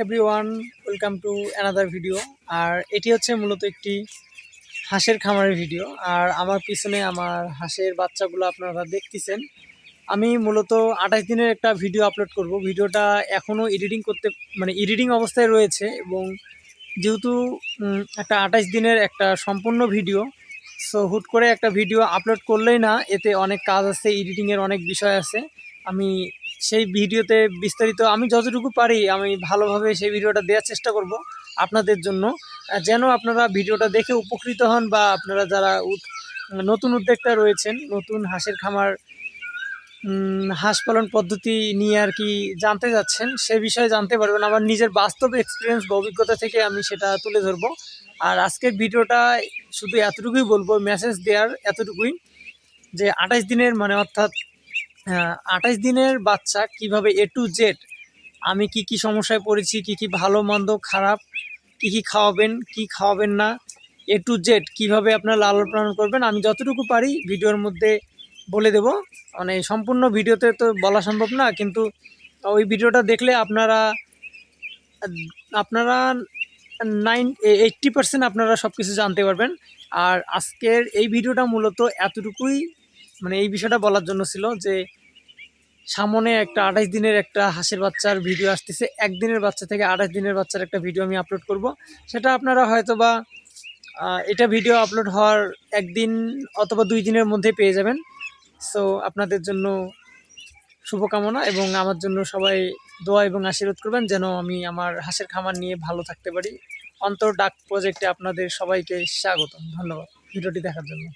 Everyone, welcome to another video. আর এটি হচ্ছে মূলত একটি হাঁসের খামারের ভিডিও। আর আমার পিছনে আমার হাঁসের বাচ্চাগুলো আপনারা দেখতেছেন। আমি মূলত 28 দিনের একটা ভিডিও আপলোড করব। ভিডিওটা এখনও এডিটিং করতে এডিটিং অবস্থায় রয়েছে, এবং যেহেতু একটা 28 দিনের একটা সম্পূর্ণ ভিডিও, সো হুট করে একটা ভিডিও আপলোড করলেই না, এতে অনেক কাজ আছে, এডিটিংয়ের অনেক বিষয় আছে। আমি সেই ভিডিওতে বিস্তারিত আমি যতটুকু পারি আমি ভালোভাবে সেই ভিডিওটা দেওয়ার চেষ্টা করব আপনাদের জন্য, যেন আপনারা ভিডিওটা দেখে উপকৃত হন, বা আপনারা যারা নতুন উদ্যোক্তা রয়েছেন, নতুন হাঁসের খামার হাঁস পালন পদ্ধতি নিয়ে আর কি জানতে যাচ্ছেন, সে বিষয়ে জানতে পারবেন। আমার নিজের বাস্তব এক্সপিরিয়েন্স বা অভিজ্ঞতা থেকে আমি সেটা তুলে ধরবো। আর আজকের ভিডিওটা শুধু এতটুকুই বলবো, মেসেজ দেওয়ার এতটুকুই, যে 28 দিনের অর্থাৎ 28 দিনের বাচ্চা কিভাবে A to Z, আমি কি সমস্যায় পড়েছি, কি ভালো মন্দ খারাপ, কি খাওয়াবেন কি খাওয়াবেন না, A to Z কীভাবে আপনার লালন পালন করবেন, আমি যতটুকু পারি ভিডিওর মধ্যে বলে দেব। সম্পূর্ণ ভিডিওতে তো বলা সম্ভব না, কিন্তু ওই ভিডিওটা দেখলে আপনারা 80% আপনারা সব কিছু জানতে পারবেন। আর আজকের এই ভিডিওটা মূলত এতটুকুই, এই বিষয়টা বলার জন্য ছিল যে সামনে একটা 28 দিনের একটা হাঁসের বাচ্চার ভিডিও আসতেছে। একদিনের বাচ্চা থেকে 28 দিনের বাচ্চার একটা ভিডিও আমি আপলোড করব। সেটা আপনারা হয়তো বা এটা ভিডিও আপলোড হওয়ার একদিন অথবা 2 দিনের মধ্যে পেয়ে যাবেন। সো আপনাদের জন্য শুভকামনা, এবং আমার জন্য সবাই দোয়া এবং আশীর্বাদ করবেন যেন আমি আমার হাঁসের খামার নিয়ে ভালো থাকতে পারি। অন্তর ডাক প্রজেক্টে আপনাদের সবাইকে স্বাগতম। ধন্যবাদ ভিডিওটি দেখার জন্য।